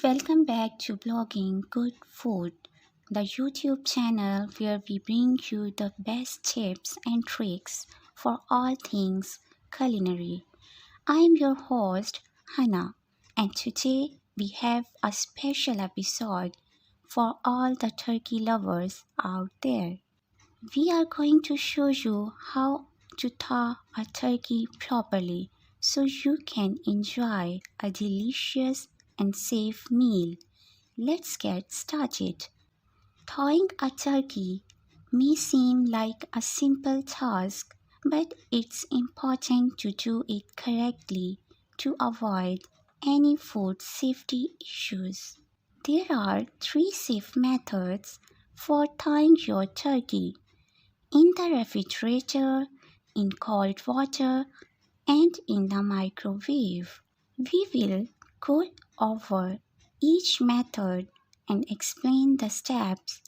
Welcome back to Blogging Good Food, the YouTube channel where we bring you the best tips and tricks for all things culinary. I am your host, Hannah, and today we have a special episode for all the turkey lovers out there. We are going to show you how to thaw a turkey properly so you can enjoy a delicious and safe meal. Let's get started. Thawing a turkey may seem like a simple task, but it's important to do it correctly to avoid any food safety issues. There are three safe methods for thawing your turkey: in the refrigerator, in cold water, and in the microwave. We will go over each method and explain the steps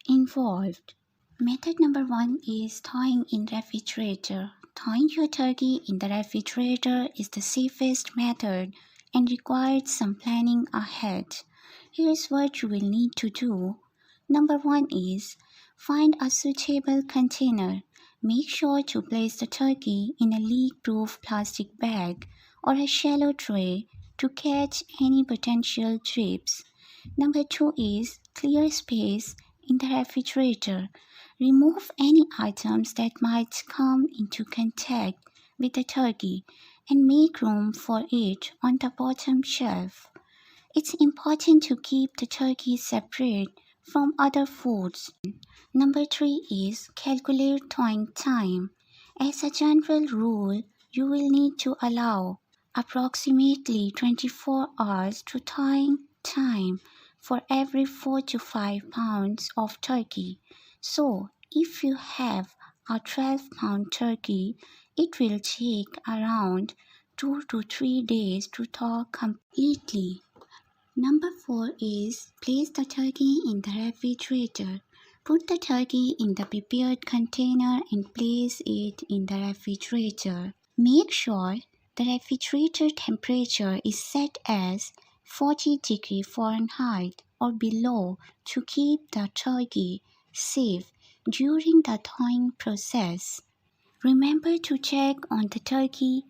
involved. Method number one is thawing in refrigerator. Thawing your turkey in the refrigerator is the safest method and requires some planning ahead. Here's what you will need to do. Number one is find a suitable container. Make sure to place the turkey in a leak-proof plastic bag or a shallow tray to catch any potential drips. Number two is clear space in the refrigerator. Remove any items that might come into contact with the turkey and make room for it on the bottom shelf. It's important to keep the turkey separate from other foods. Number three is calculate thawing time. As a general rule, you will need to allow approximately 24 hours to thawing time for every 4 to 5 pounds of turkey. So, if you have a 12-pound turkey, it will take around 2 to 3 days to thaw completely. Number 4 is place the turkey in the refrigerator. Put the turkey in the prepared container and place it in the refrigerator. Make sure the refrigerator temperature is set as 40 degrees Fahrenheit or below to keep the turkey safe during the thawing process. Remember to check on the turkey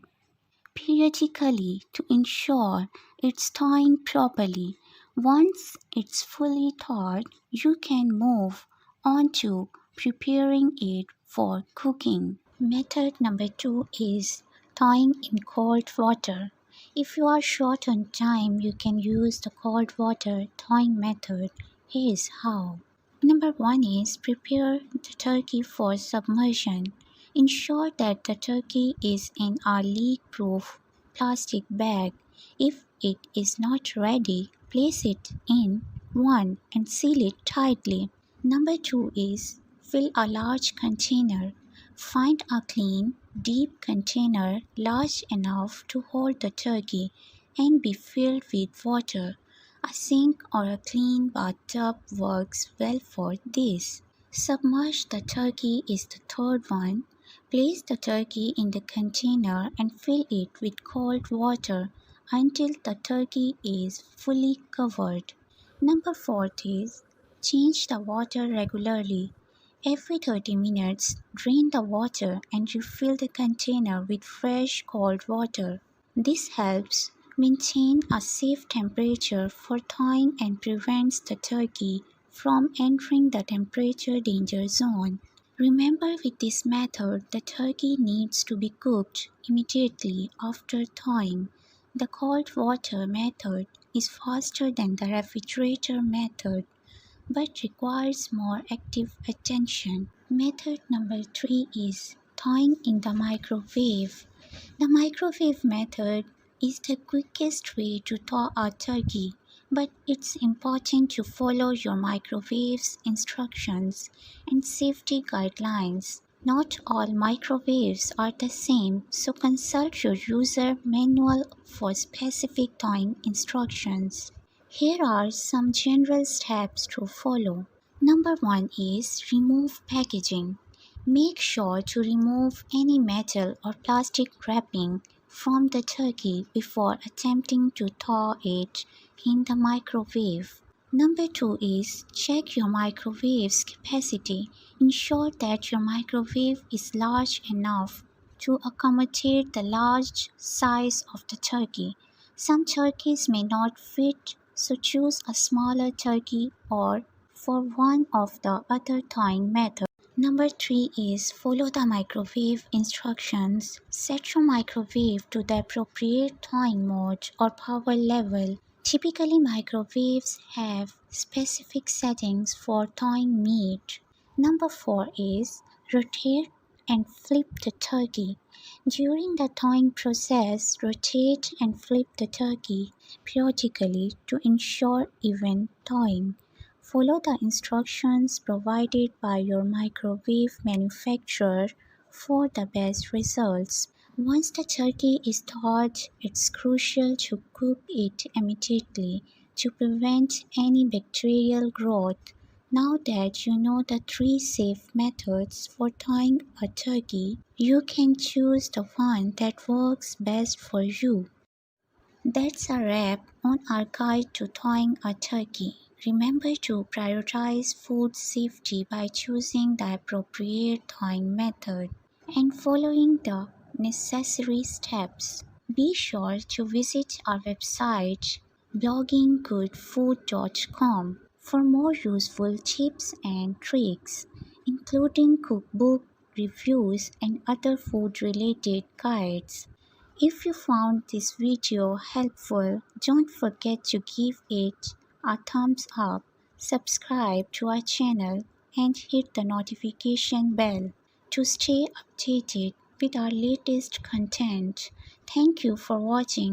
periodically to ensure it's thawing properly. Once it's fully thawed, you can move on to preparing it for cooking. Method number 2 is thawing in cold water. If you are short on time, you can use the cold water thawing method. Here's how. Number 1 is prepare the turkey for submersion. Ensure that the turkey is in a leak-proof plastic bag. If it is not ready, place it in one and seal it tightly. Number 2 is fill a large container. Find a clean, deep container large enough to hold the turkey and be filled with water. A sink or a clean bathtub works well for this. Submerge the turkey is the third one. Place the turkey in the container and fill it with cold water until the turkey is fully covered. Number 4 is change the water regularly. Every 30 minutes, drain the water and refill the container with fresh cold water. This helps maintain a safe temperature for thawing and prevents the turkey from entering the temperature danger zone. Remember, with this method, the turkey needs to be cooked immediately after thawing. The cold water method is faster than the refrigerator method but requires more active attention. Method number 3 is thawing in the microwave. The microwave method is the quickest way to thaw a turkey, but it's important to follow your microwave's instructions and safety guidelines. Not all microwaves are the same, so consult your user manual for specific thawing instructions. Here are some general steps to follow. Number 1 is remove packaging. Make sure to remove any metal or plastic wrapping from the turkey before attempting to thaw it in the microwave. Number 2 is check your microwave's capacity. Ensure that your microwave is large enough to accommodate the large size of the turkey. Some turkeys may not fit, so choose a smaller turkey or for one of the other thawing methods. Number 3 is follow the microwave instructions. Set your microwave to the appropriate thawing mode or power level. Typically, microwaves have specific settings for thawing meat. Number 4 is rotate and flip the turkey. During the thawing process, rotate and flip the turkey periodically to ensure even thawing. Follow the instructions provided by your microwave manufacturer for the best results. Once the turkey is thawed, it's crucial to cook it immediately to prevent any bacterial growth. Now that you know the 3 safe methods for thawing a turkey, you can choose the one that works best for you. That's a wrap on our guide to thawing a turkey. Remember to prioritize food safety by choosing the appropriate thawing method and following the necessary steps. Be sure to visit our website bloggin'goodfood.com for more useful tips and tricks, including cookbook reviews and other food related guides. If you found this video helpful, don't forget to give it a thumbs up, subscribe to our channel, and hit the notification bell to stay updated with our latest content. Thank you for watching.